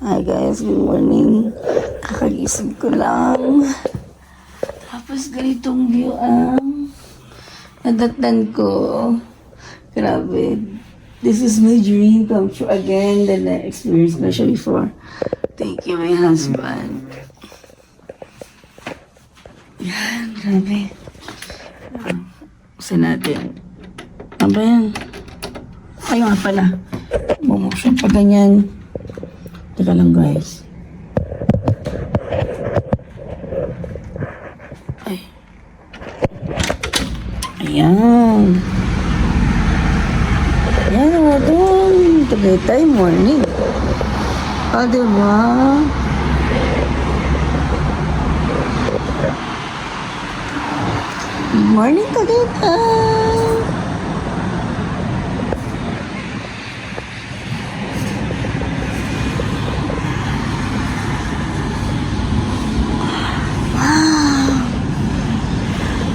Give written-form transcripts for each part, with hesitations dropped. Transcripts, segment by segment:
Hi guys, good morning. Kakagising ko lang. Tapos ganitong view ang nadatnan ko. Grabe. This is my dream come true again that I experienced na siya before. Thank you, my husband. Yan, grabe. Usa natin. Ano ba yan? Ay, nga pala. Bumuksan pa ganyan. Teka lang, guys. Ay. Ayan. Ayan, o doon. Tagaytay morning. O, diba? Good morning, Tagaytay.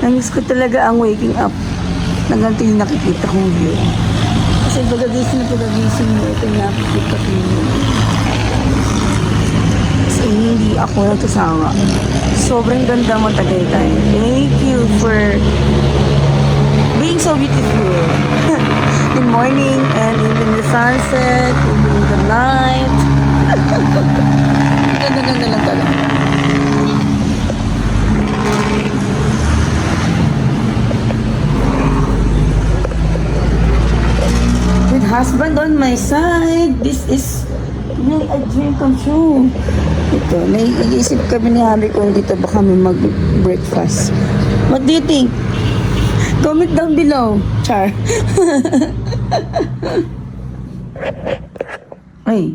Namiss ko talaga ang waking up na ganito yung nakikita kong view. Kasi pagagising mo, ito yung nakikita ko view. Kasi hindi ako nagsasawa. Sobrang ganda mo, Tagaytay. Thank you for being so beautiful. Good morning and even the sunset, even the night. Ganda-ganda lang talaga. With husband on my side, this is really a dream come true. Ito, naiisip kami ni Harry kung dito ba kami mag-breakfast. What do you think? Comment down below, Char. Ay.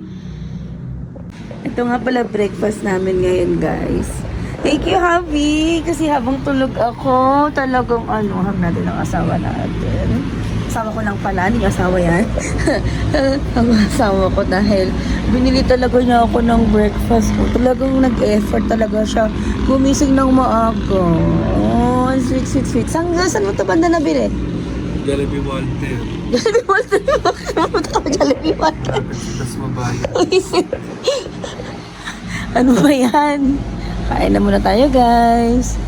Ito nga pala breakfast namin ngayon, guys. Thank you, Happy. Kasi habang tulog ako, talagang hab natin ang asawa natin. Asawa ko lang pala, hindi asawa yan. Ang asawa ko dahil binili talaga niya ako ng breakfast ko. Talagang nag-effort talaga siya. Gumising ng maaga. Oh, sweet. Saan mo ito banda nabili? Jollibee Walter. Jollibee Walter? Bakit napunta ka Jollibee Walter? Tapos mabayan. Ano ba yan? Kain na muna tayo, guys.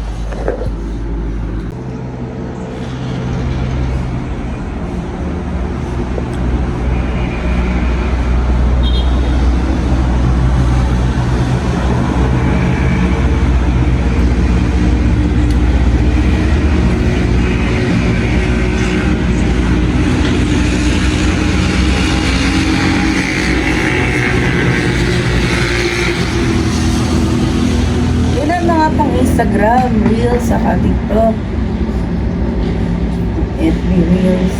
Instagram, Reels, saka TikTok. FB Reels.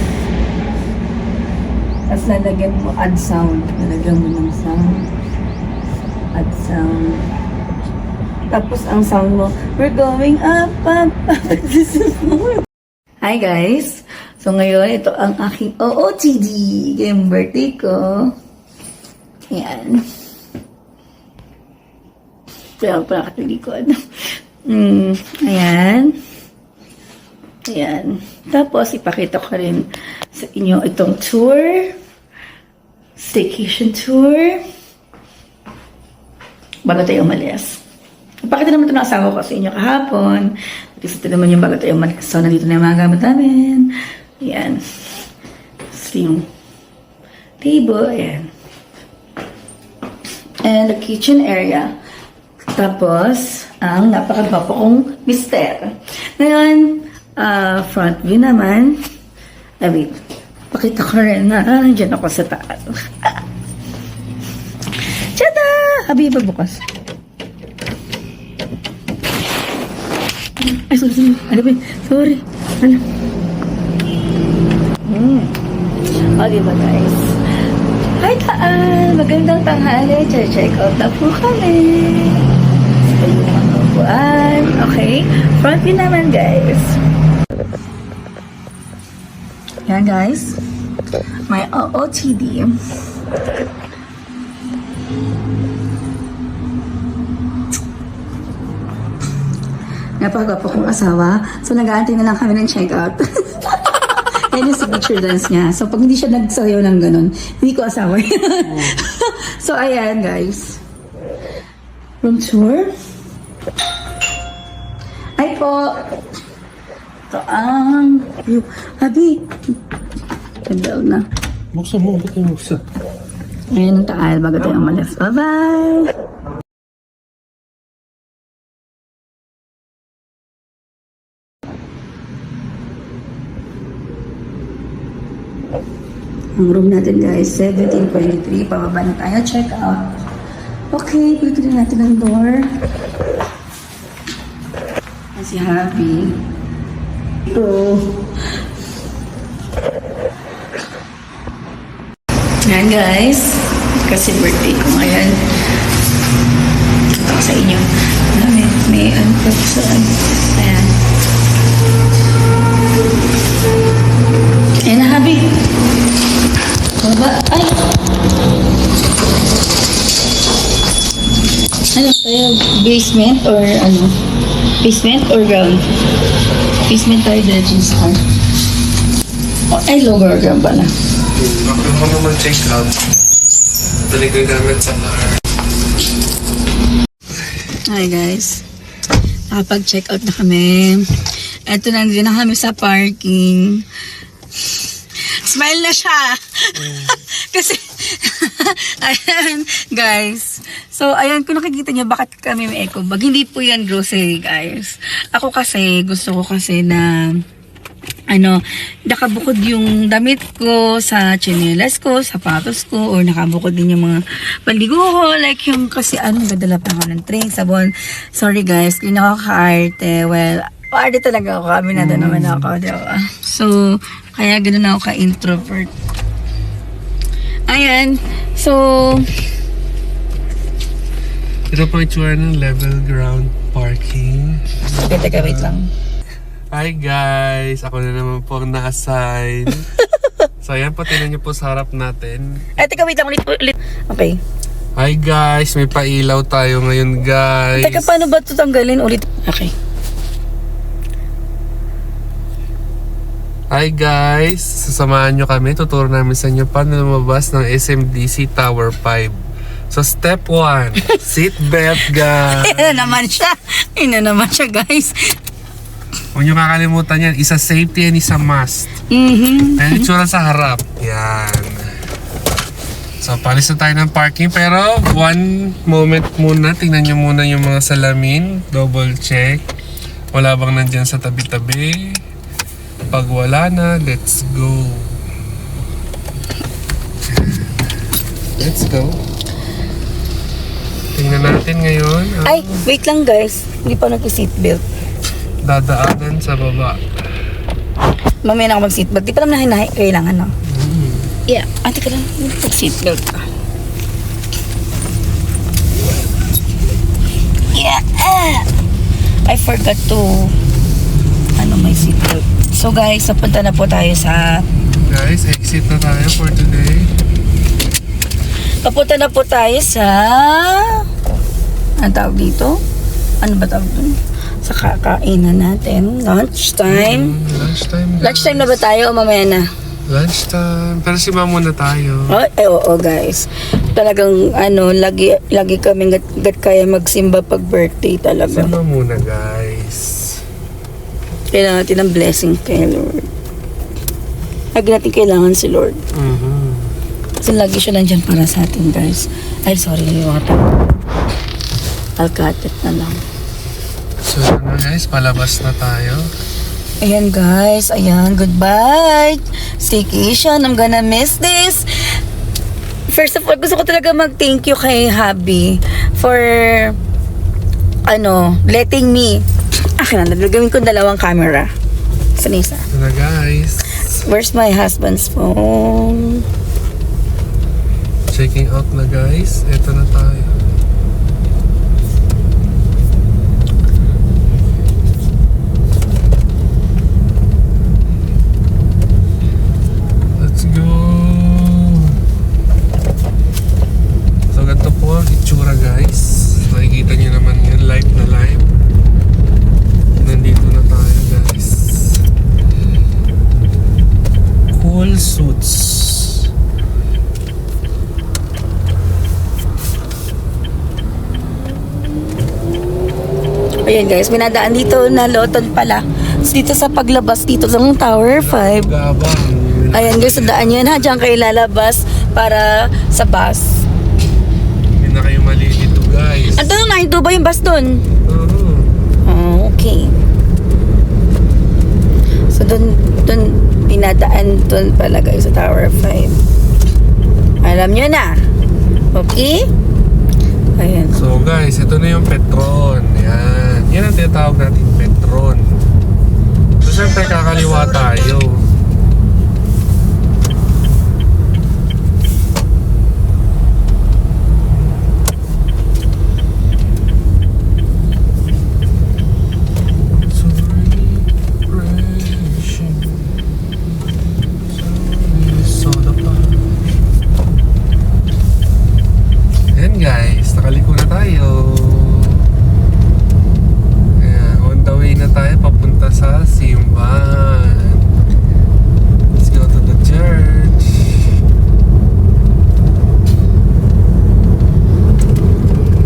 Tapos lalagyan mo add sound. Lalagyan mo ng sound. Add sound. Tapos ang sound mo, we're going up. This is more. Hi guys! So ngayon, ito ang aking OOTD. Yung birthday ko. Ayan. Kaya pala katilikod. Ayan. Ayan. Tapos, ipakita ko rin sa inyo itong tour. Staycation tour. Bago tayo umalis. Ipakita naman ito ng asawa ko sa inyo kahapon. Kasi ito naman yung bago tayo umalis. So, nandito na yung mga gamit namin. Ayan. So, yung table. Ayan. And the kitchen area. Tapos, ang napakagwapo kong mister. Ngayon, front view naman. Wait, pakita ko rin na nandiyan ako sa taas. Tada! Habiba bukas. Ay, sorry. Ano ba? Sorry. Ano? O, diba guys? Hi, Taan! Magandang tanghali. Check out na po kami. Okay, front view naman guys. Yan guys, my OOTD. Napakagwapo kong asawa. So nag-aantay na lang kami ng check-out. Yan yung signature dance niya. So, pag hindi siya nagsayaw ng ganun, hindi ko asawa yan. So, ayan guys. Room tour. Ay po. Ito ang view. Habi. Ganda na. Buksan mo, ba't yung buksan? Ngayon ang taal bago tayo umalis. Bye-bye! Ang room natin guys, 1723. Pababa na tayo. Check out. Okay, pilitin na natin ang door. Ayan si Harvey. Ito. Yan guys. Kasi birthday ko ngayon. Ito sa inyo. May unplug sa ayan. Ayan na, Harvey. Baba. Ay! Ano tayo? Basement or ano? Basement or ground? Basement tayo diretso sa car. Oh, ay, lower ground pala. Bakit mo naman check out? Dali ko gamit sa car. Hi guys. Nakapag-check out na kami. Eto na, nandito na kami sa parking. Smile na siya. Kasi, ayan, guys. So, ayan, kung nakikita niyo, bakit kami may eco bag? Hindi po yan grocery, guys. Ako kasi, gusto ko kasi na, nakabukod yung damit ko sa tsinelas ko, sapatos ko, or nakabukod din yung mga paligo ko. Like yung kasi, gadala pa ako ng train, sabon. Sorry, guys, hindi ako ka-arte. Well, arte talaga ako. Aminado naman ako, diba? So, kaya ganoon ako ka-introvert. Ayan. So, Ito pang itsura ng level ground parking. teka, wait lang. Hi guys! Ako na naman po ang na-assign. So ayan po, tingnan niyo po sa harap natin. Teka, wait lang. Ulit. Okay. Hi guys! May pailaw tayo ngayon guys. Teka, paano ba ito tanggalin ulit? Okay. Hi guys! Sasamahan nyo kami. Tuturo namin sa inyo paano lumabas ng SMDC Tower 5. So step 1, seatbelt guys. Ina naman siya, guys. Huwag nyo kakalimutan yan. Isa safety and isa must. Ayan yung tsura sa harap. Yan. So palis na tayo ng parking. Pero one moment muna. Tingnan nyo muna yung mga salamin. Double check. Wala bang nandyan sa tabi-tabi. Pag wala na, let's go. Let's go. Tingnan natin ngayon. Ay, wait lang guys. Hindi pa nag-seatbelt. Dadaanan sa baba. Mamaya na ako mag-seatbelt. Di pa naman na kailangan, no? Yeah. Ate ka lang. Mag-seatbelt ka. Yeah. I forgot to may seatbelt. So guys, napunta na po tayo sa Guys, exit na tayo for today. papunta na po tayo sa ano tawag dito? Ano ba tawag dun? Sa kakainan natin. Lunchtime. Lunchtime guys. Lunchtime na ba tayo o mamaya na? Lunchtime. Pero si ma'am muna tayo. Oo guys. Talagang lagi kami gat kaya magsimba pag birthday Si talaga. ma'am muna guys. Kailangan natin ng blessing kay Lord. Lagi natin kailangan si Lord. Kasi lagi siya nandyan para sa atin guys. Ay sorry, water. I'll cut it na lang. So ano guys, palabas na tayo. Ayan guys, ayan, goodbye. Staycation, I'm gonna miss this. First of all, gusto ko talaga mag-thank you kay Habi for letting me. Akin na, gagawin ko 2 camera. Saan isa? Ito na guys. Where's my husband's phone? Checking out na guys. Ito na tayo. Let's go. So ganito po ang itsura guys. Nakikita nyo naman yan, live na live. Nandito na tayo guys. Cool suits. Ayan guys, minadaan dito na Loton pala. So, dito sa paglabas dito sa Tower 5. Gabang. Ayan guys, sa daan yan ha. Diyan kayo lalabas para sa bus. Hindi na kayo malilito guys. Ano na, ito ba yung bus doon? Oo. Oh, okay. So doon pinadaan doon pala guys sa Tower 5. Alam nyo na. Okay? Ayan. So guys, ito na yung Petron. Yan. Yan ang tinatawag natin Petron. So syempre kakaliwa tayo. Yan guys, nakaliko na tayo. Ayan, on the way na tayo papunta sa simbahan. Let's go to the church.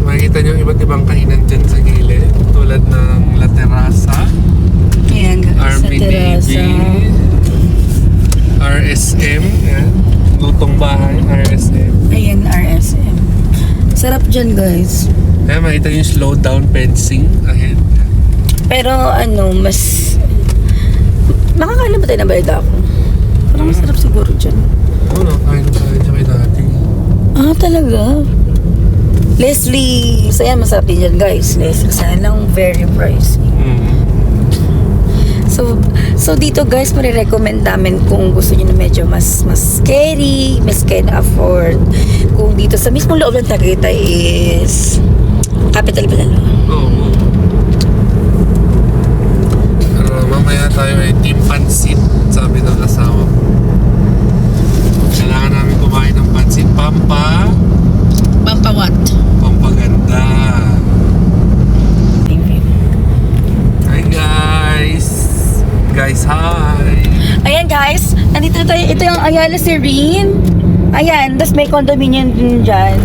Makikita nyo iba't ibang kainan dyan sa gilid. Tulad ng La Terraza, Ayan guys, Army sa terasa. Navy, RSM, yan. Lutong bahay, RSM. Ayan, RSM. Sarap dyan guys. Kaya makita yung slow down fencing ahead. Pero ano, mas... Makakala ba tayo na bayad ako? Parang masarap siguro dyan. Oo, kain na tayo dyan kay dati. Ah, talaga? Leslie, so yan, masarap din dyan guys. Leslie, sana lang very pricey. So dito guys, marirecommend namin kung gusto niyo na medyo mas scary, mas can afford. Kung dito sa mismong loob ng Tagaytay is capital ba lalo? Oo. Pero mamaya tayo ay team pansit, sabi ng asawa ko. Kailangan namin kumain ng pansit Pampawat. pampaganda. Hi guys! Guys, hi! Ayan guys, nandito tayo. Ito yung Ayala Serene. Ayan, tapos may condominium din dyan.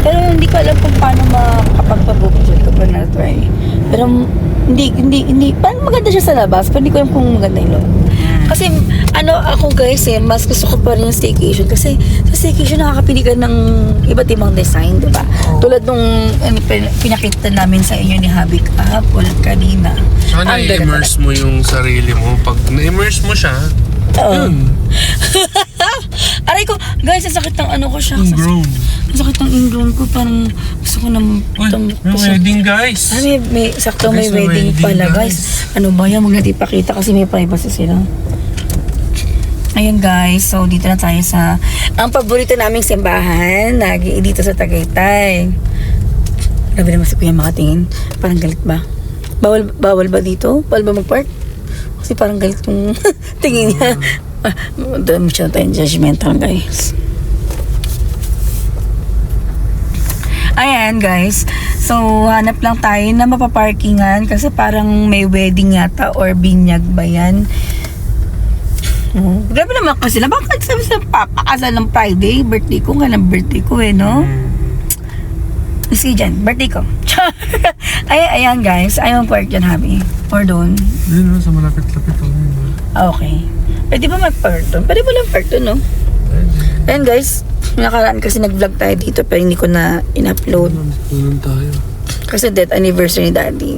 Pero hindi ko alam kung paano makapagpabook dyan ko pa na-try. Pero hindi, parang maganda siya sa labas, pero hindi ko alam kung maganda yung loob. Kasi ano ako guys mas gusto ko pa rin yung staycation. Kasi sa staycation nakakapili ka ng iba't ibang design, di ba? Tulad nung pinakita namin sa inyo ni Habic Apple kanina. Saka Ang ganda na-immerse mo yung sarili mo. Pag na-immerse mo siya, Oo. yun. Aray ko, guys, ang sakit ng ano ko siya. Grown. Ang sakit ng ingrown ko, parang gusto ko na Uy, may wedding guys. Ah, may sakto may Guys, may wedding wedding, pala, guys. guys. Ano ba yan? Huwag natin ipakita kasi may privacy sila. Ayun guys, so dito na tayo sa ang paborito naming simbahan lagi dito sa Tagaytay. Grabe naman si Kuya makatingin. Parang galit ba? Bawal ba dito? Bawal ba mag-park? Kasi parang galit yung tingin niya. Doon mo siya tayong judgmental guys. Ayan guys, so hanap lang tayo na mapaparkingan kasi parang may wedding yata or binyag ba yan. Grabe naman kasi na bakit sabi sa papakasal ng Friday, birthday ko, nga ng birthday ko no? Sige dyan, birthday ko. Ayan guys, ayaw park dyan habi. Or doon. Yun, sa malapit-lapit ako. Okay. Pwede ba mag-park doon? Pwede ba lang park doon, no? Ayan guys, nakaraan kasi nag-vlog tayo dito pero hindi ko na in-upload. Doon tayo. Kasi death anniversary ni Daddy.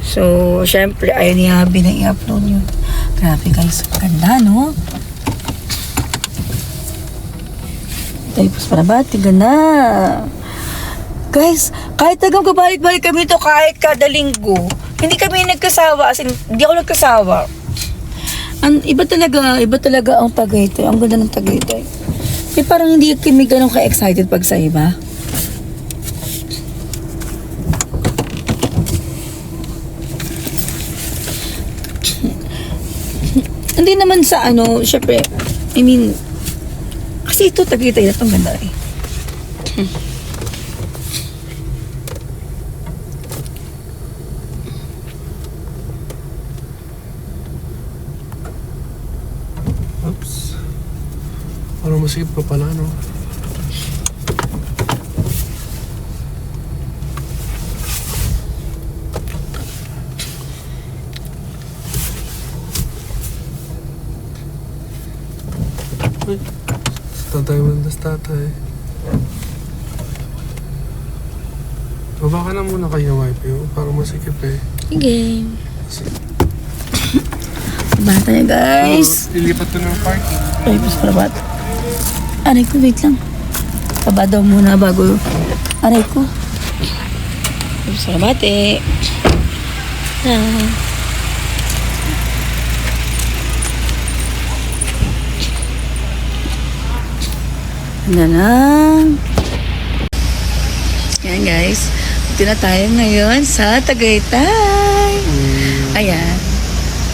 So, syempre, ayaw ni Habi na i-upload yun. Grabe guys, ganda, no? Tapos para ba? Ganda. Guys, kahit tagang kabalik-balik kami to kahit kada linggo, hindi kami nagkasawa. As in, hindi ako nagkasawa. Iba talaga ang Tagaytay. Ang ganda ng Tagaytay. Eh, parang hindi kami ganun ka-excited pag sa iba. Hindi naman sa ano, syempre, I mean, kasi ito, Tagaytay na itong ganda eh. Oops. Parang masikip ka pala, no? tatay. Baba ka na muna kayo, wife. Parang masikip eh. Sige. Bata niya, guys. Lilipat ko ng parking. Ay, mas parabat. Aray ko, wait lang. Baba daw muna bago. Aray ko. Mas parabat eh. Handa na. Yan guys. Dito na tayo ngayon sa Tagaytay. Ayan.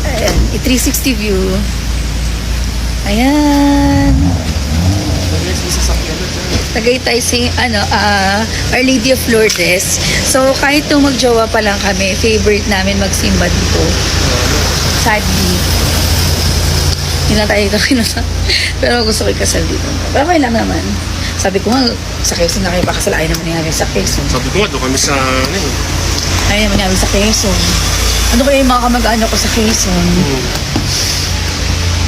Ayan. 360 view. Ayan. Tagaytay Our Lady of Lourdes. So kahit nung magjowa pa lang kami, favorite namin magsimba dito. Sadly. Hindi na tayo kakinasa. Pero gusto ko ikasal dito. Pero okay lang naman. Sabi ko nga, sa Quezon na kayo pakasal. Ayaw naman nangyari sa Quezon. Sabi ko nga, doon kami sa Ayaw naman nangyari sa Quezon. Ano kaya yung mga kamag-ano ko sa Quezon?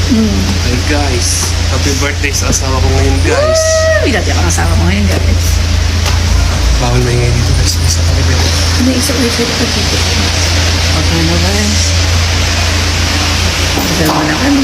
Hey guys, happy birthday sa asawa ko ngayon guys. Uy, dati ako kasama ko ngayon guys. Bawal na ingay dito guys. Isa kami dito. Ano isa ulit dito dito? Okay na guys. Dalawa na kami.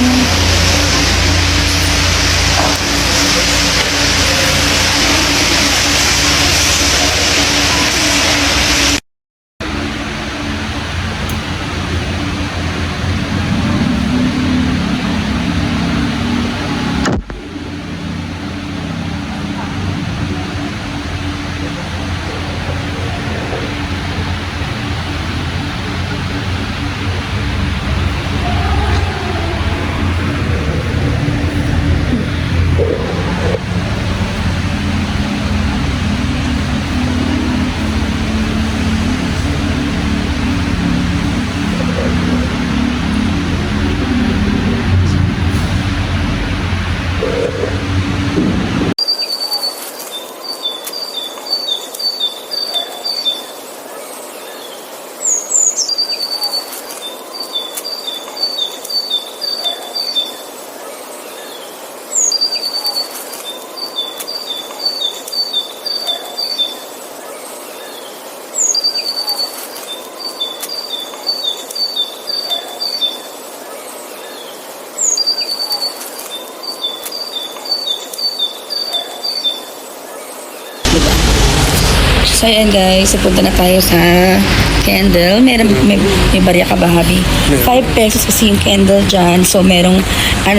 So ayan guys, punta na tayo sa candle. May barya ka ba, Habi? 5 pesos kasi yung candle dyan. So merong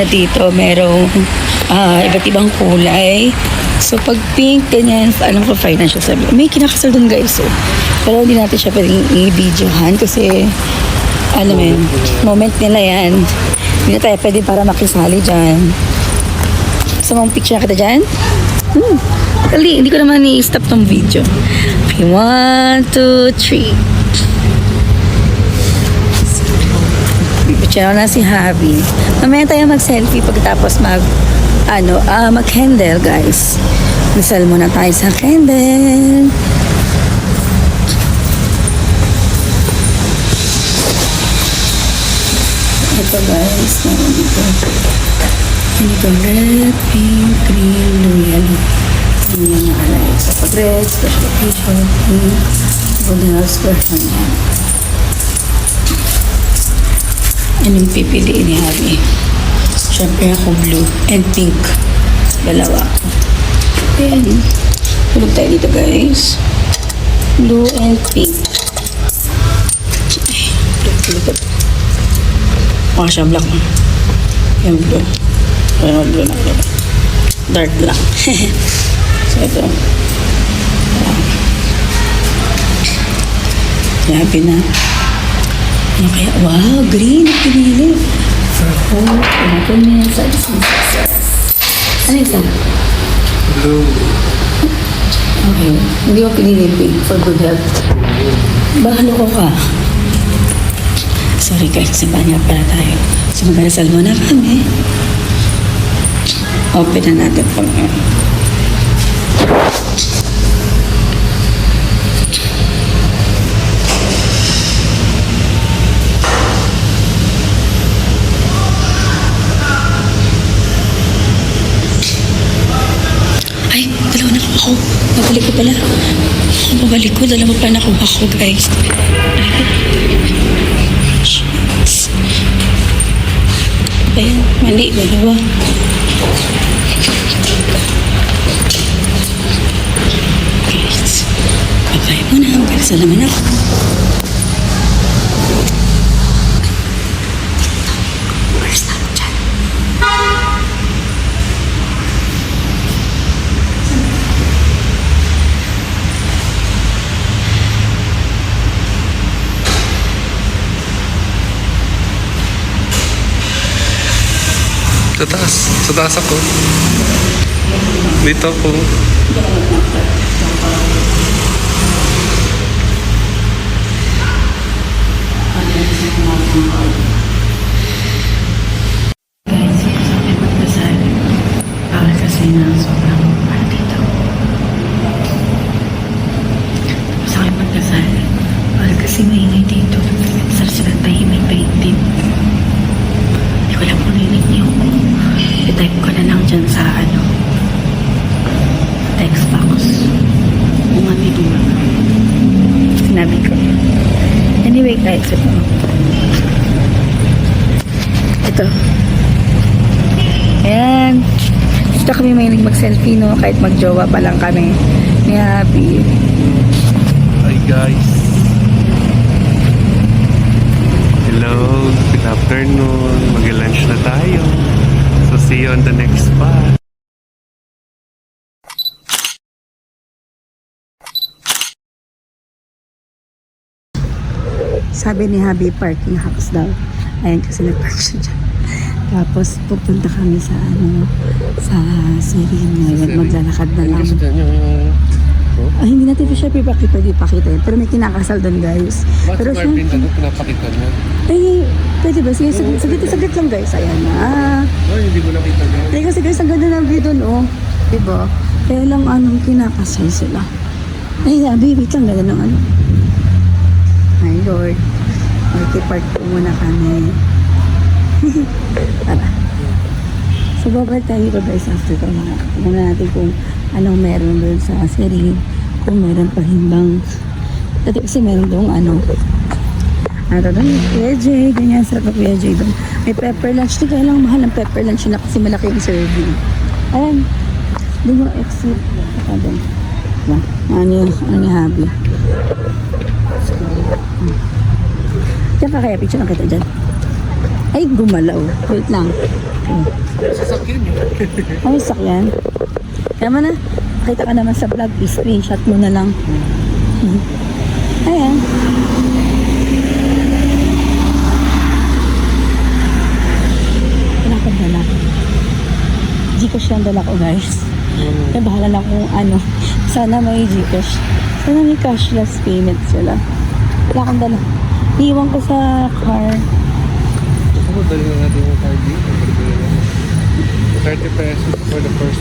dito, merong iba't ibang kulay. So pag pink, ganyan, alam ko financial sabi. May kinakasal dun guys. So. Pero hindi natin siya pwedeng i-videohan kasi alam mo yun, moment nila yan. Hindi na tayo pwede para makisali dyan. Gusto mong picture kita dyan? Dali, hindi ko naman i-stop tong video. Okay, 1, 2, 3. Picture na si Javi. Mamaya tayo mag-selfie pagkatapos mag-candle, guys. Dasal muna tayo sa candle. Ito guys, meron dito. Dito red, pink, green, blue, yellow. Yun yung nakalagay. So, pag red, special occasion, pink, golden house version yan. Anong pipiliin ni Javi? Siyempre ako blue and pink. Dalawa. Ayan. Tulog tayo dito guys. Blue and pink. Tulog. Maka siya black. Yung blue. Ano blue na. Dark black. So ito. Grabe na. Ano kaya? Wow, green. Pinili. For hope, happiness, and success. Ano ito? Blue. Okay. Hindi ko pinili pink for good health. Bahalo ko ka. Sorry guys, simba niya pala tayo. So magdarasal muna kami. Open na natin pang Babalik ko pala. Babalik ko. Dala mo pa nakuha ko, guys. Shit. Ayan, mali. Dalawa. Guys. Okay mo na. Bilis na naman ako. Where's that dyan? Sa taas. Sa taas ako. Dito ako. Guys, sabi magdasal. Bawal kasi na sobrang ano dito. Sabi magdasal. Bawal kasi maingay dito. Sila tahimik-tahimik. Hindi ko lang kung narinig niyo. I-type ko na lang dyan sa text box. Kung ano yung sinabi ko. Anyway guys, ito. Ayan. Gusto kami mahilig mag-selfie, no? Kahit mag-jowa pa lang kami. Ni Happy. Hi guys. Hello. Good afternoon. Mag-lunch na tayo. So see you on the next spot. Sabi ni Happy, parking house daw. Ayan kasi nag-park siya dyan. Tapos pupunta kami sa sa Serene ngayon. Maglalakad na lang. Ay, hindi natin siya pipakita, di pakita. Pero may kinakasal doon, guys. Pero siya, Pinapakita niya. ay, pwede ba? Sige, saglit lang, guys. Ayan na. Ay, hindi ko nakita niya. Teka, kasi guys, ang ganda ng view doon, oh. Diba? Kaya lang, kinakasal sila. Ay, Happy, wait lang, ganda ng My Lord. Park po muna kami. Tara. So, babalik tayo dito guys after ito. Tignan natin kung anong meron doon sa Serene. Kung meron pa himbang. Dati kasi meron doon ano doon, Kuya Jay. Ganyan, sarap na Kuya Jay doon. May pepper lunch. Di kaya lang mahal ang pepper lunch na kasi malaki yung serving. Ayan. Doon yung exit. Ito doon. Ano yung Happy. Diyan ka kaya, picture lang kita dyan. Ay, gumalaw. Wait lang. Sasakyan niya. Ay, sakyan. Kaya mo na, nakita ka naman sa vlog, screenshot mo na lang. Ayan. Wala kang dala. Gcash yung dala ko, guys. Kaya bahala na kung sana may Gcash. Sana may cashless payment sila. Wala kang dala. Iwan ko sa car. Ako, dali na natin yung card dito. 30 pesos for the first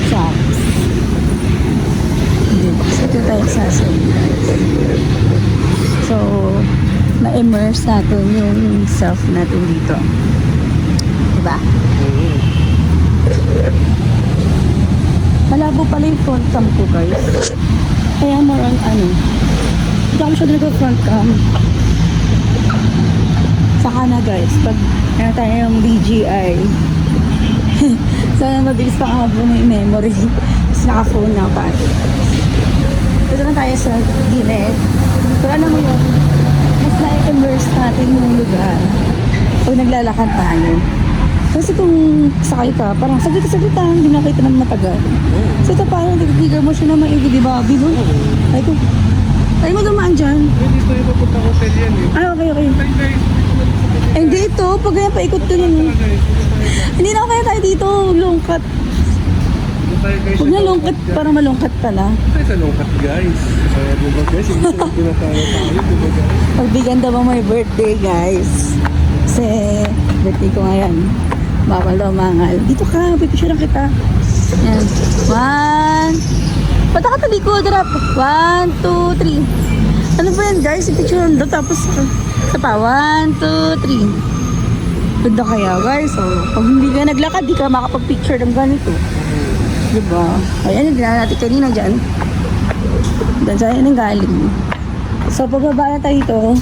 Shops. Hindi. Ito tayo sa So, na-immerse natin yung self natin dito. Diba? Malabo pala yung front cam ko, guys. Kaya more on hindi ako masyado nag-front cam. Saka na guys, pag tayo yung DJI. Sana mabilis pa kahapon na yung memory. Tapos naka-phone na pa. Dito na tayo sa gilid. Pero alam mo yun, mas na-immerse natin yung lugar pag naglalakad tayo. Kasi kung sakay ka, parang saglit-saglit lang, hindi nakita ng matagal. So ito parang nag-trigger mo siya na maigi, di ba? Bibo? Ay mo dumaan dyan. Dito yung papunta hotel yan eh. Ah, okay. Ay guys, Ay, hindi ito. Pag ganyan paikot ko yun. Hindi na kaya tayo dito. Lungkat. Huwag na lungkat para malungkat ka na. Tayo sa lungkat guys. Kaya diba guys, hindi sila pinatawa tayo. Diba guys? Pagbigyan daw ba my birthday, guys? Kasi birthday ko ngayon. Bawal daw mangal. Dito ka, pipicture lang kita. Yan. 1. Pata ka talikod, rap. 1, 2, 3. Ano ba yan, guys? Pipicture lang daw. Tapos, isa pa. 1, 2, 3. Ganda kaya, guys. So, pag hindi ka naglakad, di ka makapag-picture ng ganito. Diba? Ayan, yung natin kanina dyan. Diyan sa'yo nang galing. So, pagbaba na tayo ito.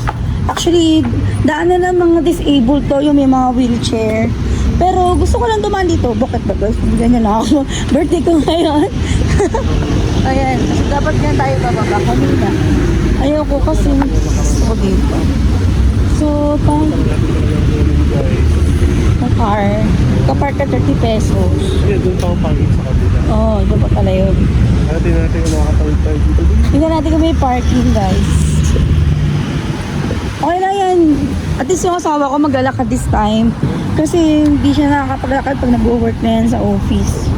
Actually, daan na lang mga disabled to, yung may mga wheelchair. Pero gusto ko lang dumaan dito. Bakit ba guys? Ganyan na ako. Birthday ko ngayon. Ayan. So, dapat nga tayo bababa kanina. Ayoko kasi gusto ko dito. So, pang car. Kapart ka 30 pesos. Yeah, doon pa ang pangit sa kabila. Oo, doon pa pala yun. Natin kung makakatawid tayo dito. Tingnan natin kung may parking, guys. Okay lang yan. At least yung asawa ko maglalakad this time. Kasi hindi siya nakakapaglakad pag nag-work na yan sa office.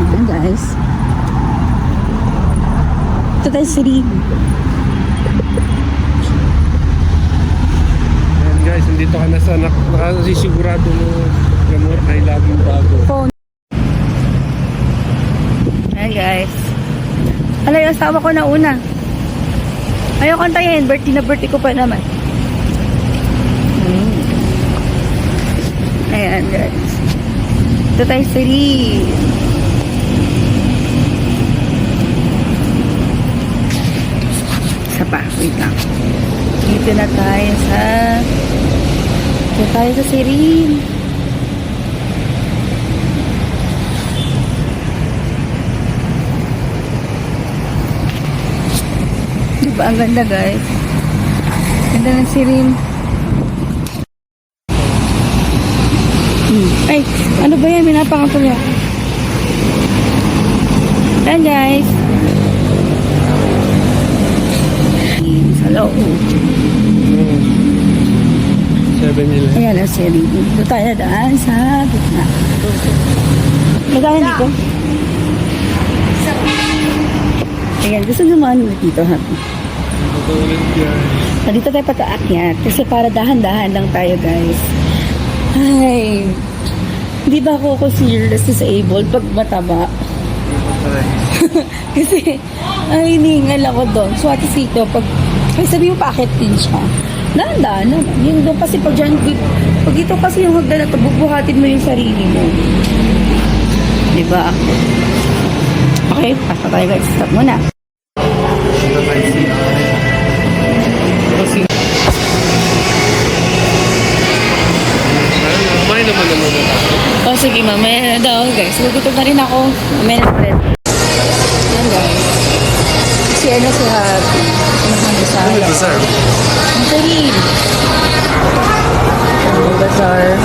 Ayan, guys. Ito tayo sa rig. Ayan guys, nandito ka na sa nakasisigurado mo gamot ay laging bago. Phone. Ayan, guys. Ala, yung asawa ko na una. Ayaw kantayin. Birthday na birthday ko pa naman. Ayan, guys. Ito tayo sa rig. Isa pa. Wait lang. Dito na tayo sa... Dito tayo sa Sirin. Diba ang ganda, guys? Ganda ng Sirin. Ay, ano ba yan? Minapakatuloy ako. Ayan, guys. Sa loob. 7-Eleven. Ayan ang Sirin. Dito tayo daan sa gitna. Magkano dito? Ayan, gusto naman dito, ha? Matulad yan. Dito tayo pagkaakyat. Kasi para dahan-dahan lang tayo, guys. Ay, hindi ba ako considered as disabled pag mataba? Kasi, ay, hiningal ako doon. So, at dito, pag sabi mo, paakit din siya. Dahan-dahan naman. Yung doon kasi pag dyan, pag ito kasi yung hagdan na ito, bubuhatin mo yung sarili mo. Diba? Okay, pasok tayo, guys. Stop muna. Kumain naman naman ako. Oh, sige, mamaya na daw, guys. Gugutom na rin ako. Mamaya na rin. Yan, guys. Si ano si Happy. Ano sa Bazaar? Ano bazaar? Ang sarili. Ang Bazaar.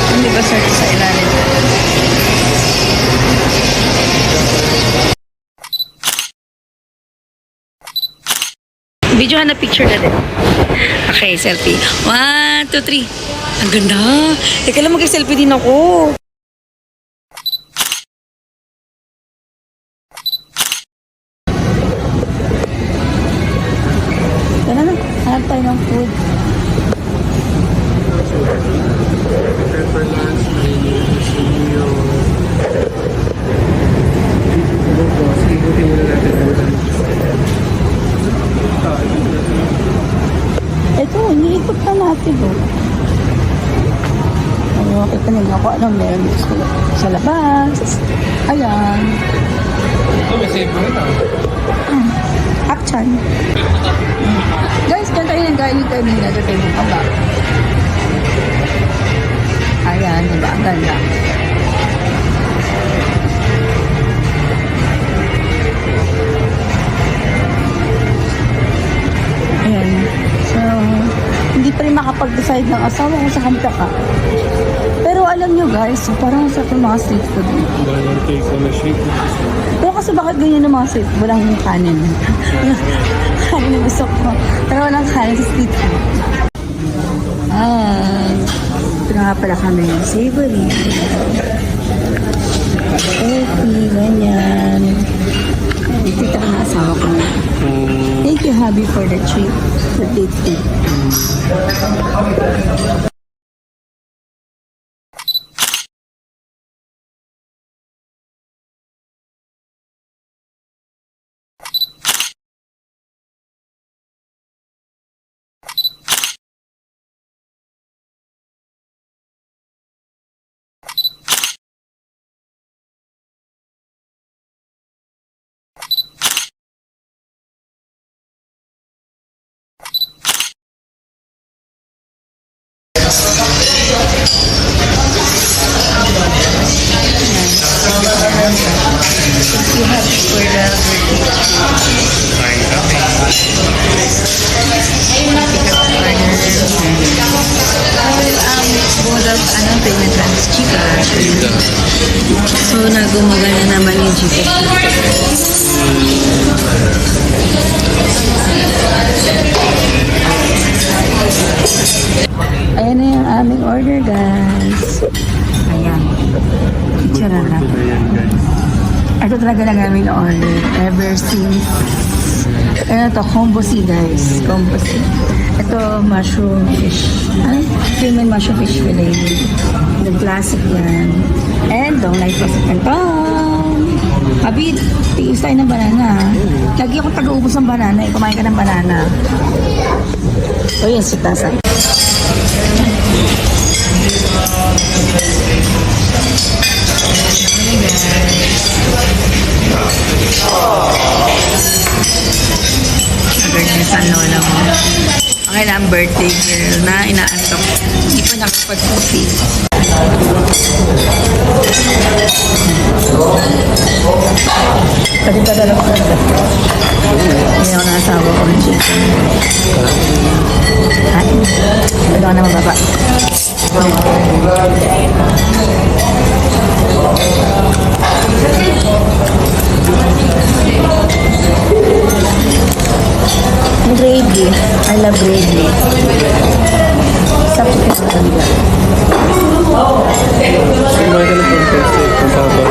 Ang Bazaar sa ilalim. Video na picture na din. Okay, selfie. 1, 2, 3. Ang ganda. Teka lang, mag-selfie din ako. Tara na. Hanap tayo ng food. Pepper lunch, mayo. Ikutin muna natin ang lunch. Ito, iniikot na natin. Ano, kita nila ako anong meron dito sa labas. Ayan. Ito, may save mo na. Akchan. Guys, dyan tayo nang galing kanina. Dito tayo ng kaba. Ayan, diba? Ang ganda. Ayan. So, hindi pa rin makapag-decide ng asawa kung saan ka. Pero alam nyo guys, so parang sa itong mga street food. Bagong take on a shake. Pero kasi bakit ganyan ng mga street food? Walang kanin. Kanin na gusto ko. Pero walang kanin sa street food. Ito na nga pala kami. Savory. Coffee, ganyan. Dito ka na asawa ko. Thank you, hubby, for the treat. For the treat. for the Kain kami. both of payment runs cheaper actually. So, nagumagana naman yung Gcash. Ayan na yung aming order, guys. Ayan. Picture na lang. Ito talaga lang aming order ever since. Ano to? Combo C, guys. Combo C. Ito, mushroom fish. Ano? Cream mushroom fish fillet. The classic yan. And don't like plastic canton. Abi, tiis tayo ng banana. Lagi ako taga-ubos ng banana. Kumain ka ng banana. O yun, si Tasa. Birthday sa lola mo. Ang kailang birthday girl na inaantok. Hindi pa nakapag-coffee. Pwede pa talaga ko. Hindi ako naasawa ko ng chicken. Pwede ako na mababa. Gravy. I love gravy. Sa chicken na talaga. Kumain ka ng pang-pese. Kung baba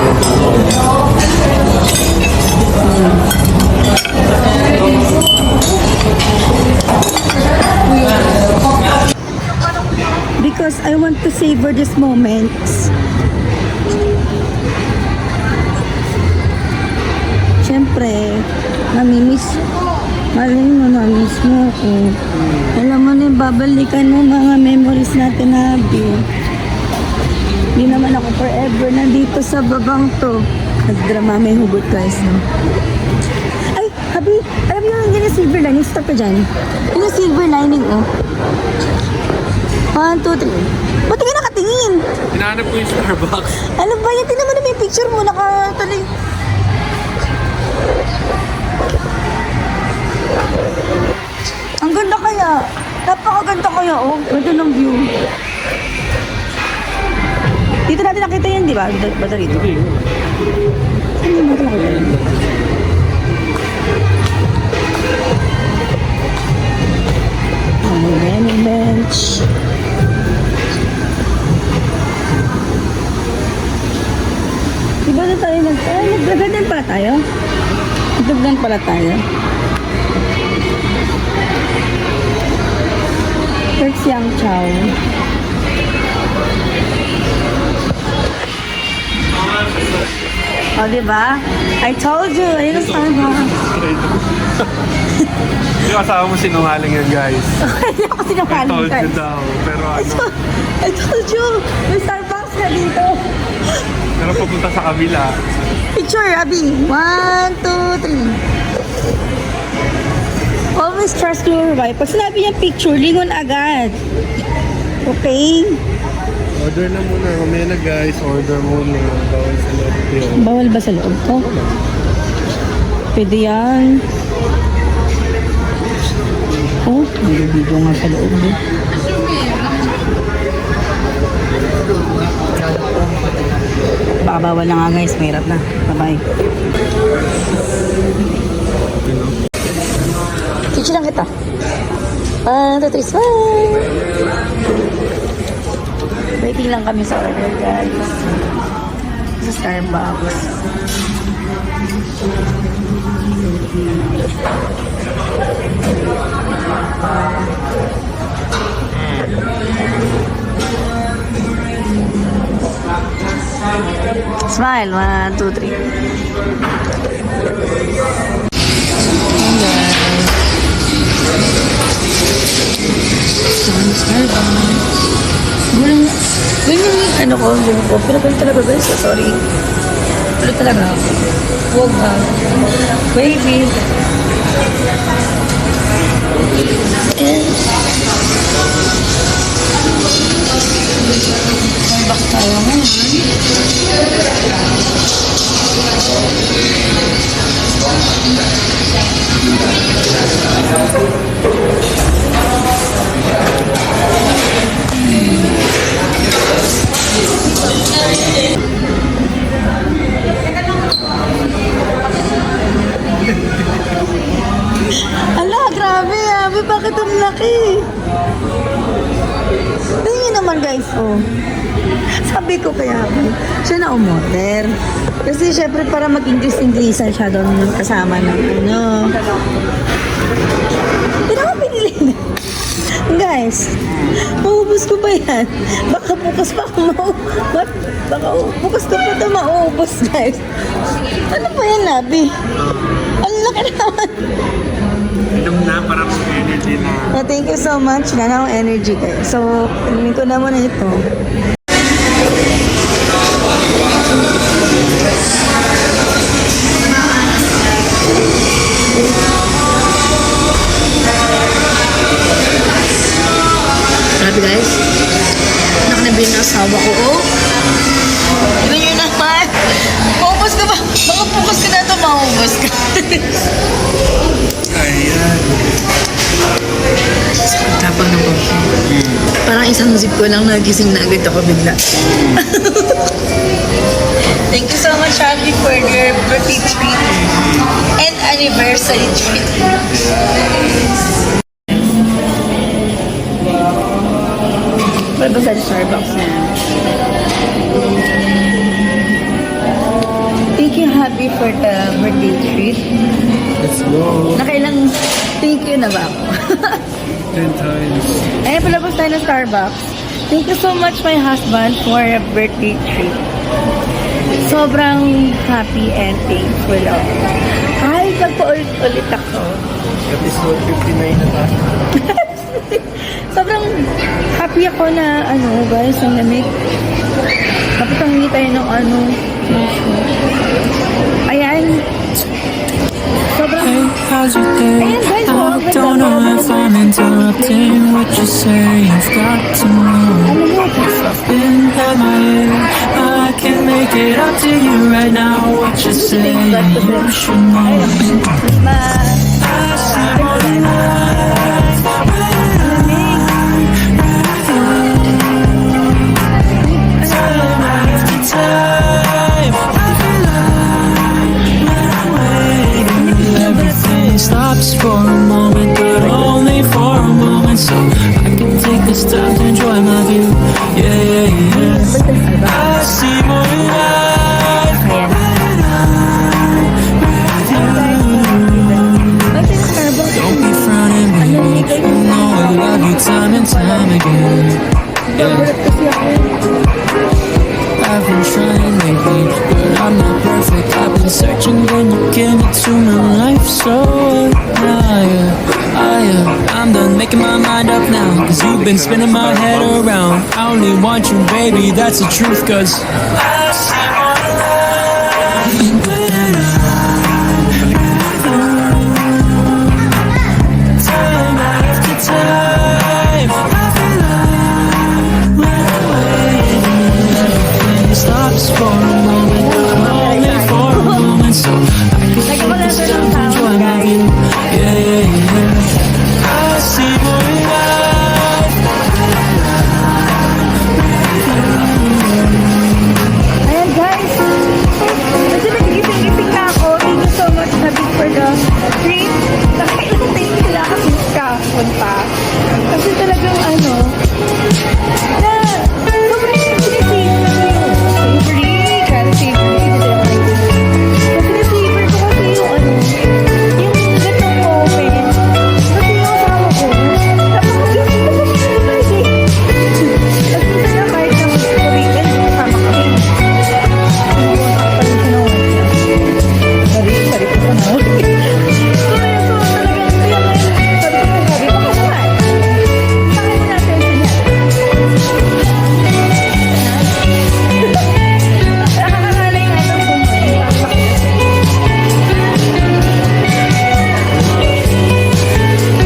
Because I want to savor this moment. Siyempre, namimiss. Malay mo, namimiss mo ako. Alam mo na, babalikan mo mga memories natin, Abi. Hindi naman ako forever nandito sa babang to. Nagdrama, may hugot guys, no? Ay, Abi, alam mo yun yung silver lining? Stop ka dyan. Yun yung silver lining, oh. 1, 2, 3. Ba't ka nakatingin? Hinahanap ko yung Starbucks. Ano ba yan? Tingnan mo na may picture mo. Nakatuloy. Ang ganda kaya. Napakaganda kaya, oh. Ganda ng view. Dito natin nakita yan, di ba? Bata rito. Ano mo ito nakita yan? Dining bench. Diba na tayo nagdagdan pala tayo? Nagdagdan pala tayo? First Yang Chow. O, diba? I told you, ayun ang Starbucks. Yung asawa mo sinungaling yan, guys. Hindi ako I sinungaling, told you guys. daw. Pero ano, I told you, may Starbucks na dito. pero papunta sa kabila. Picture, Abi. 1, 2, 3. Always trust your wife. Pag sinabi niya picture, lingon agad. Okay? Order na muna. Mamaya na, guys. Order muna. Bawal sa loob yun. Bawal ba sa loob ko? Pwede yan. Oh, nagbibigo nga sa loob. Baka bawal na nga guys, mahirap na. Bye-bye. Teach lang kita. 1, 2, 3, smile! Waiting lang kami sa order guys. Sa Starbucks. Smile, 1, 2, 3. Ganyan yung ano ko, yung ko. Pero ganyan talaga guys, sorry. Pero talaga, huwag ha. Baby. Back tayo ngayon. Ala, grabe Abi, bakit ang laki? Tingnan naman guys, oh. Sabi ko kaya siya na umorder. Kasi syempre para mag-English-Englishan siya doon kasama ng ano. Pero ako pinili na. Guys, maubos ko pa yan. Baka bukas pa ako baka bukas ko pa ito maubos, guys. Ano pa yan, Labi? Ang laki naman. Inom na para mag-energy na. Oh, thank you so much. Nanaw energy kayo. So, inumin ko na muna ito. Grabe guys. Anak na bilhin ng asawa ko. Oh. Yun yun naman. Maubos ka ba? Baka bukas ka na ito, maubos ka. Ayan. Tapang ng coffee. Parang isang zip ko lang nagising na agad ako bigla. Thank you so much, Abby, for your birthday treat and anniversary treat. Ba't ba sa Starbucks na? Thank you, Happy, for the birthday treat. Let's go. Nakailang thank you na ba ako? 10 times. Ayan, palabas tayo ng Starbucks. Thank you so much, my husband, for a birthday treat. Sobrang happy and thankful ako. Ay, pagpa-ulit ako. Episode 59 na tayo. Sobrang happy ako na, guys, ang lamig. Dapat ang hindi tayo ng Ayan. Sobrang... How's your day? Ayan, guys, I don't know if I'm interrupting what you say. You've got to know I've been at my ear. I can't make it up to you right now. What you say, you should know. I see more life time after time. I feel like everything stops for a moment, but only for a moment. So I can take this time to enjoy my view. Yeah, yeah, yeah. I see more life. Don't be frowning me. You know I love you time and time again. Yeah. I've been trying lately, but I'm not perfect. I've been searching, then you came into my life. So I'm done making my mind up now, 'cause you've been spinning my head around. I only want you, baby, that's the truth. 'Cause I see more life when time after time. I feel like everything stops for a moment, but only for a moment. So I can take this time to enjoy my view. Yeah, yeah, yeah. I see more life. Ayan guys, medyo nagigising-gising na ako. Thank you so much, Happy, for the treat. Nakailang thank you sila kasi kahapon pa. Kasi talagang na sobrang sinisave na savory, kaya savory, sinisave ko kasi yung ganitong moment. Kasi yung asawa ko, tapos kasi na kahit na mag-weekend, kasama kami. Sorry ko sa mga. So, talagang kaya ngayon, sabi ko, baka naman. Bakit mo natin yan? Nakakalay nga ito kung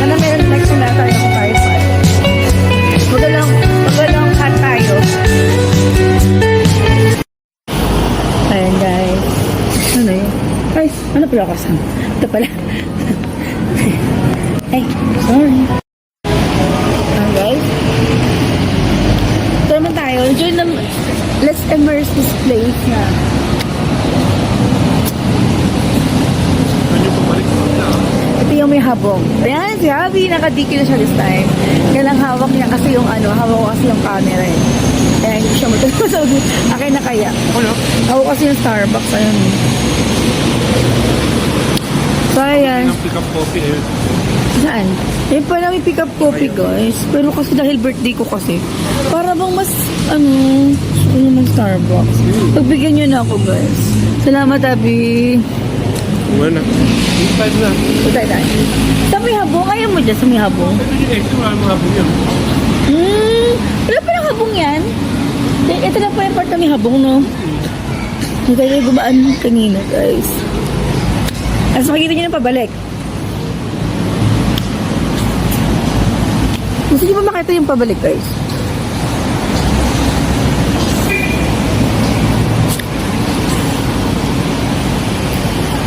ano meron next na tayo ng tripod. Magalang cut tayo. Ayan guys. Ano yun? Ay, ano pala ako kasama? Ito pala. Ay, sorry. Ayan guys. Ito naman tayo. Let's immerse this place na. Ano yung pabalik ko na? Ito yung may habong. Ayan, si Javi, nakadiki na siya this time. Kaya lang hawak niya kasi yung hawak ko kasi yung camera eh. Kaya hindi siya matulog. Akin na kaya. Ano? Hawak kasi yung Starbucks, ayun. So, ayan. Ang pick up coffee eh. Saan? Eh, pala may pick up coffee, guys. Pero kasi dahil birthday ko kasi, para bang mas, gusto ko naman Starbucks. Pagbigyan nyo na ako, guys. Salamat, Abi. Wala na. Inside na. Utay tayo. Sa may habong, kaya mo dyan sa may habong. Ito yung extra, wala mga hapon yan. Wala pa ng habong yan. Ito na pa yung part na may habong, no? Hindi tayo gumaan kanina, guys. As makikita nyo na pabalik. Gusto nyo ba makita yung pabalik, guys?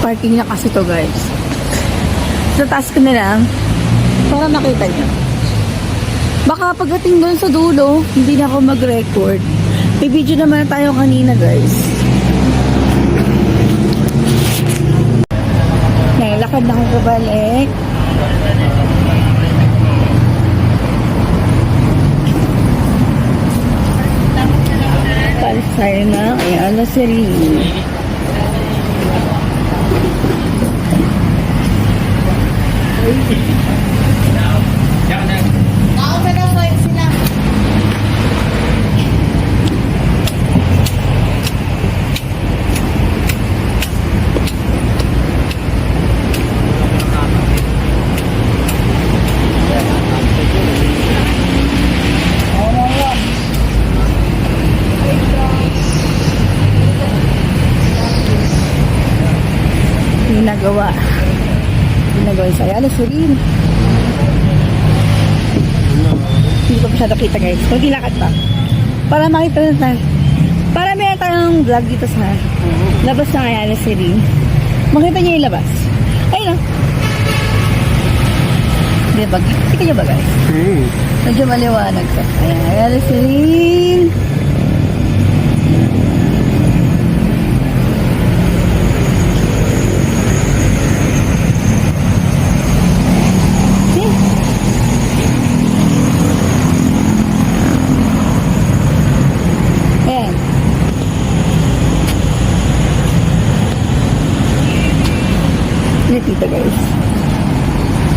Parking na kasi to, guys. Sa taas ko na lang para makita nyo. Baka pagdating doon sa dulo, hindi na ako mag-record. May video naman na tayo kanina, guys. Lakad na akong kabalik. Palsay na. Ayan na si Rini. Ginagawa yung saya. Alas, Rin. Hindi ko masyado kita, guys. Magilakad pa. Para makita na tayo. Para may tayong vlog dito sa labas na kaya alas, Rin. Makita niyo yung labas. Ayun na. Diba? Kita niyo ba, guys? Medyo maliwanag pa. Ayan, alas, Rin. Dito, guys.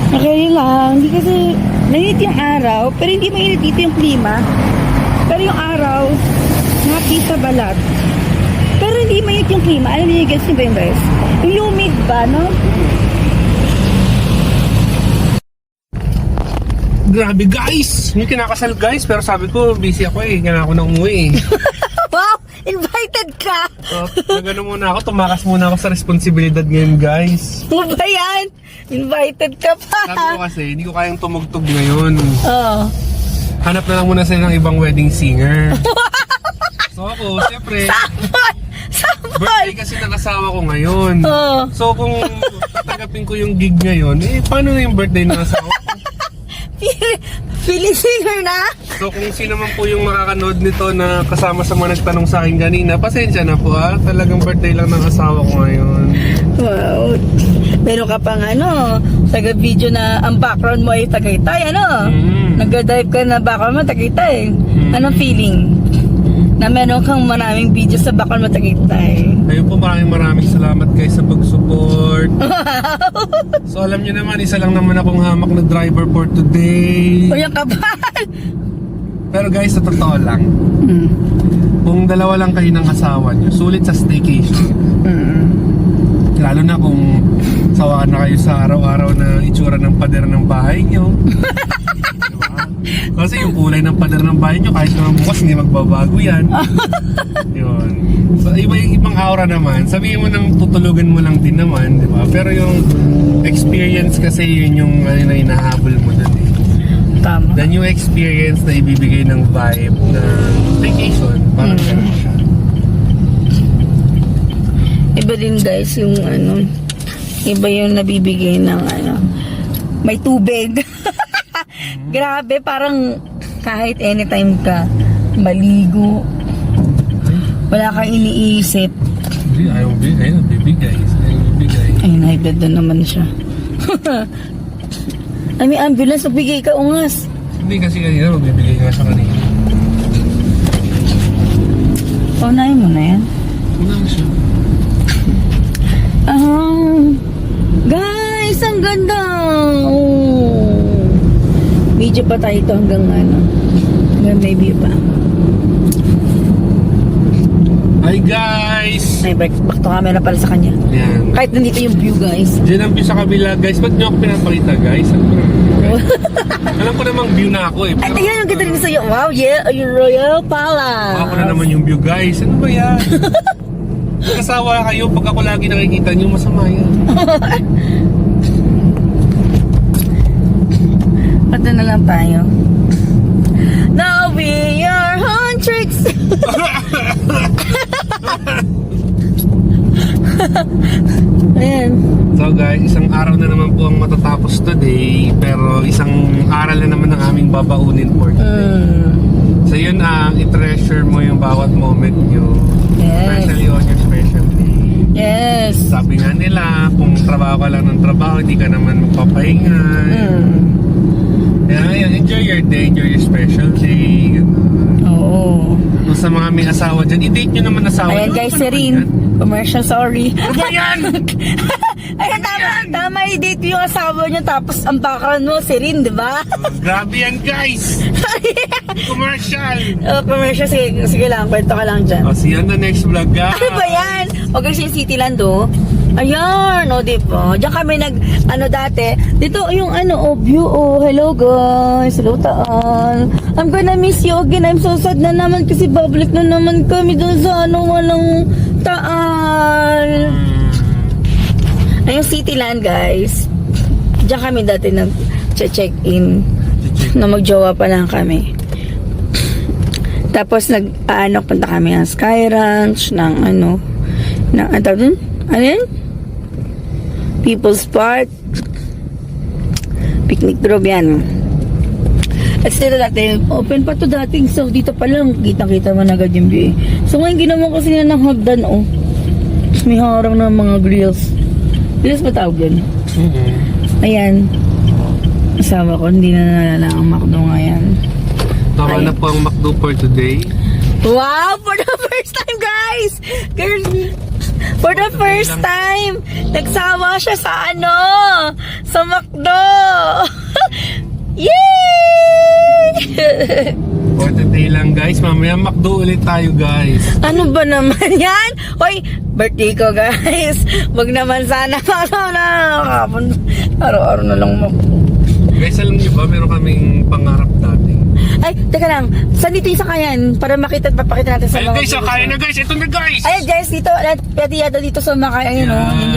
Okay lang. Hindi kasi mainit yung araw, pero hindi mainit dito yung klima. Pero yung araw, happy sa balat. Pero hindi mainit yung klima. Alam niyo, guys, ba yung guys? Yung humid ba, no? Grabe, guys! Hindi kinakasal, guys. Pero sabi ko, busy ako eh. Kailangan ko na umuwi eh. Wow! Invited ka! Nagano muna ako, tumakas muna ako sa responsibilidad ngayon, guys. Ano ba yan? Invited ka pa! Sabi ko kasi, hindi ko kayang tumugtog ngayon. Oo. Hanap na lang muna sila ng ibang wedding singer. So ako, siyempre, birthday kasi ng asawa ko ngayon. Oo. So kung tatagapin ko yung gig ngayon, eh paano na yung birthday ng asawa ko? Feeling singer na? So kung sino man po yung makakanood nito na kasama sa mga nagtanong sa akin kanina, pasensya na po ah. Talagang birthday lang ng asawa ko ngayon. Wow. Meron ka pang taga-video na ang background mo ay Tagaytay, Nag-drive ka na background mo Tagaytay. Anong feeling? Na meron kang maraming video sa background mo Tagaytay. Ayun po, maraming salamat guys sa pag-support. So alam nyo naman, isa lang naman akong hamak na driver for today. O yung kapal! Pero guys, sa totoo lang, kung dalawa lang kayo ng asawa nyo, sulit sa staycation. Lalo na kung sawaan na kayo sa araw-araw na itsura ng pader ng bahay nyo. Diba? Kasi yung kulay ng pader ng bahay nyo, kahit naman bukas hindi magbabago yan. Yun. So ibang aura naman. Sabihin mo nang tutulugan mo lang din naman, di ba? Pero yung experience kasi yun yung na hinahabol mo dun eh. Tama. The new experience na ibibigay ng vibe na vacation, parang ganun siya. Iba din guys yung iba yung nabibigay ng may tubig. Grabe, parang kahit anytime ka maligo. Wala kang iniisip. Hindi, ayaw bigay. Ayaw bibigay. Ayaw bibigay. Ayun, high blood na naman siya. Ay, may ambulance. Nagbigay ka, ungas. Hindi kasi kanina, magbibigay nga siya kanina. Paunahin mo na yan. Una siya. Guys, ang ganda! Oh. Video pa tayo ito hanggang may view pa. Hi guys! Ay, back to camera pala sa kanya. Yan. Kahit nandito yung view, guys. Diyan ang view sa kabila guys. Ba't nyo ako pinapakita guys? Alam ko namang view na ako eh. Ay, ayan, ang ganda rin sa'yo. Wow, yeah, yung Royal Palace. Ako na naman yung view guys. Ano ba yan? Kasawa kayo pag ako lagi nakikita nyo, masama yan. Pato na lang tayo. Now we are hundreds. Ayan. So guys, isang araw na naman po ang matatapos today. Pero isang aral na naman ang aming babaunin for today. So yun, i-treasure mo yung bawat moment nyo. Yes. Especially on your special day. Yes. Sabi nga nila, kung trabaho ka lang ng trabaho, hindi ka naman magpapahinga. Kaya yun, enjoy your day, enjoy your special day. Oo. Kung sa mga may asawa dyan, i-date nyo naman asawa. Ayan, nyo. guys, Ano ba Serin. naman yan? Commercial, sorry. Ano ba yan? Ayan, tama i-date yung asawa niya tapos ang bakaran mo, Serin, di ba? Grabe yan guys! Commercial! Commercial, sige lang, kwento ka lang dyan. O, see you on the next vlog guys! Ano ba yan? O kasi yung Cityland, oh. Ayan, o, diba? Diyan kami dati. Dito, yung view, oh. Hello, guys. Hello, Taal. I'm gonna miss you again. I'm so sad na naman kasi babalik na naman kami doon sa walang Taal. Ayun, Cityland, guys. Diyan kami dati nag-check-in. Na magjowa pa lang kami. Tapos punta kami ng Sky Ranch, ano yun? People's Park, Picnic Grove yan. At dito dati, open pa to dating, so dito pa lang, kitang-kita mo na agad yung view. So ngayon ginawa kasi na ng hagdan, oh. May harang ng mga grills. Grills ba tawag yun? Ayan. Asawa ko, hindi na nalala ang McDo ngayon. Tama na po ang McDo for today. Wow! For the first time, guys! Girls, for the first time, nagsawa siya sa sa McDo! Yay! For today lang guys, mamaya McDo ulit tayo guys. Ano ba naman yan? Hoy, birthday ko, guys. Wag naman sana araw-araw na lang McDo. Guys, alam niyo ba, meron kaming pangarap dati. Ay, teka lang. Saan dito yung sakayan? Para papakita natin sa Ayun mga guys, viewers. kaya na guys, ito na guys! Ayan guys, dito, pwede yata dito sa Makay, yun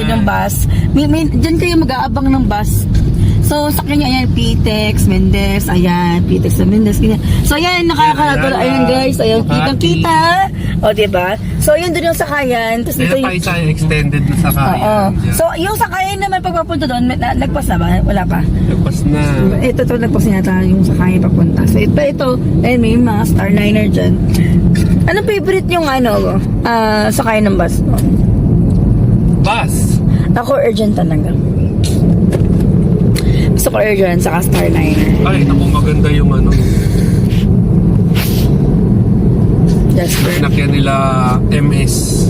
yung bus. Diyan kayo mag-aabang ng bus. So, sa kanya, ayan, Pitex, Mendez, ayan, Pitex na Mendez, ganyan. So, ayan, nakakalato, ayan guys, ayan, kitang-kita. O, diba? So, yun doon yung sakayan. Tapos dito Kaya pa isa extended na sakayan. Oo. Yan. So, yung sakayan naman pagpapunta doon, nagpas na ba? Wala pa. Lagpas na. Ito nagpas na yata yung sakayan papunta. So, ito, ayun, may mga Starliner dyan. Anong favorite yung sakayan ng bus? Bus! Ako, urgent talaga. Gusto ko urgent, saka Starliner. Ay, naku, maganda yung Jasper. nakyan nila MS.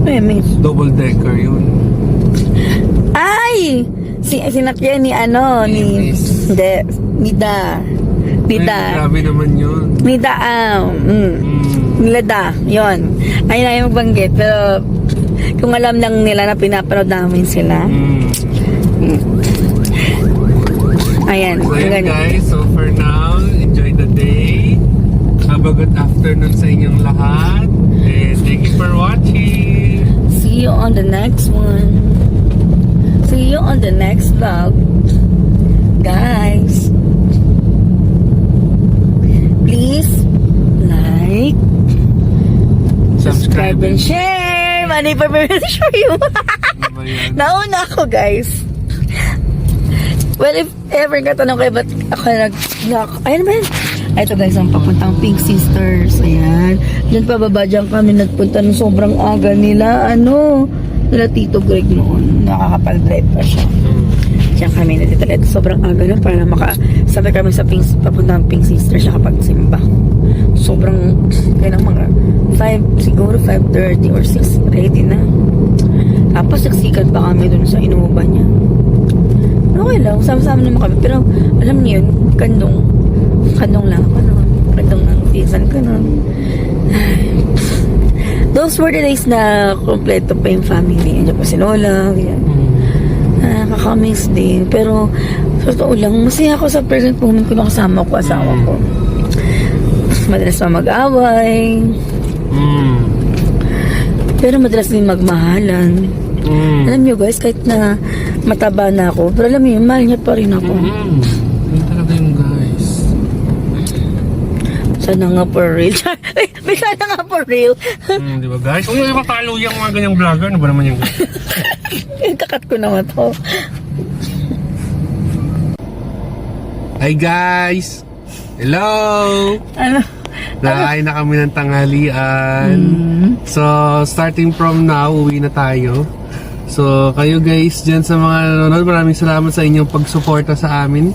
May. Double decker yun. Ay! Sinakyan ni Miss. Nida. Ay, grabe naman yun. Nida, Nilada, yun. Ayun na yung magbanggit. Pero, kung alam lang nila na pinapanood namin sila. Ayan. So ang yun ganun. guys, so for now, enjoy the day. Have a good afternoon sa inyong lahat. And thank you for watching. See you on the next one. See you on the next vlog. Guys. Please like, subscribe and share. Money for show you. Nauna ako, guys. Well, if ever katanong kayo, ba't ako ayun ba yun? Ito guys, ang papuntang Pink Sisters. Ayan. Diyan pababa dyan kami nagpunta ng sobrang aga nila. Nila Tito Greg noon. Nakakapag-drive pa siya. Diyan kami natitala. Sobrang aga na para makasabay kami sa papuntang Pink Sisters siya kapag simba. Sobrang, kaya mga 5, siguro 5:30 or 6, ready na. Tapos nagsikat pa kami dun sa inuuban niya. Okay lang, sama-sama naman kami. Pero alam niyo yun, kandong lang ako nun. Kandong ng season ko nun. Those were the days na kompleto pa yung family. Andiyan pa si Lola. Nakakamiss din. Pero sa totoo lang, masaya ako sa present moment ko nakasama ko asawa ko. Madalas pa mag-away. Pero madalas din magmahalan. Alam niyo guys, kahit na mataba na ako, pero alam niyo, mahal niya pa rin ako. Yun talaga yung guys. Sana nga for real. May sana nga for real. Di ba guys? Kung yung matalo yung mga ganyang vlogger, ano ba naman yung guys? Kakat ko naman to. Hi guys! Hello! Nakain na kami ng tanghalian. So, starting from now, uwi na tayo. So, kayo guys, dyan sa mga nanonood, maraming salamat sa inyong pagsuporta sa amin.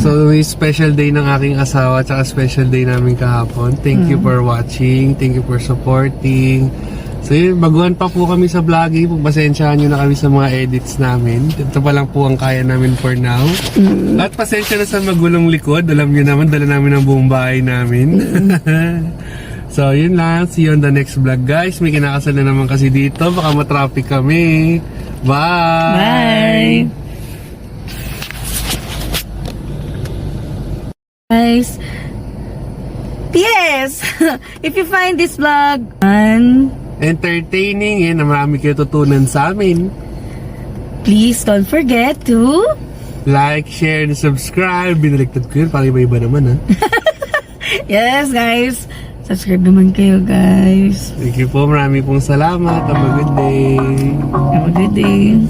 So, may special day ng aking asawa, tsaka special day namin kahapon. Thank you for watching. Thank you for supporting. So, yun, baguhan pa po kami sa vlogging. Pasensyahan nyo na kami sa mga edits namin. Ito pa lang po ang kaya namin for now. At pasensya na sa magulong likod. Alam nyo naman, dala namin ang buong bahay namin. So, yun lang. See you on the next vlog, guys. May kinakasal na naman kasi dito. Baka matraffic kami. Bye! Bye! Guys, yes! If you find this vlog entertaining, na marami kayo tutunan sa amin. please don't forget to Like, share, and subscribe. Binaliktad ko yun. Parang iba-iba naman, ha? yes guys, subscribe naman kayo guys. Thank you po. Marami pong salamat. Have a good day. Have a good day.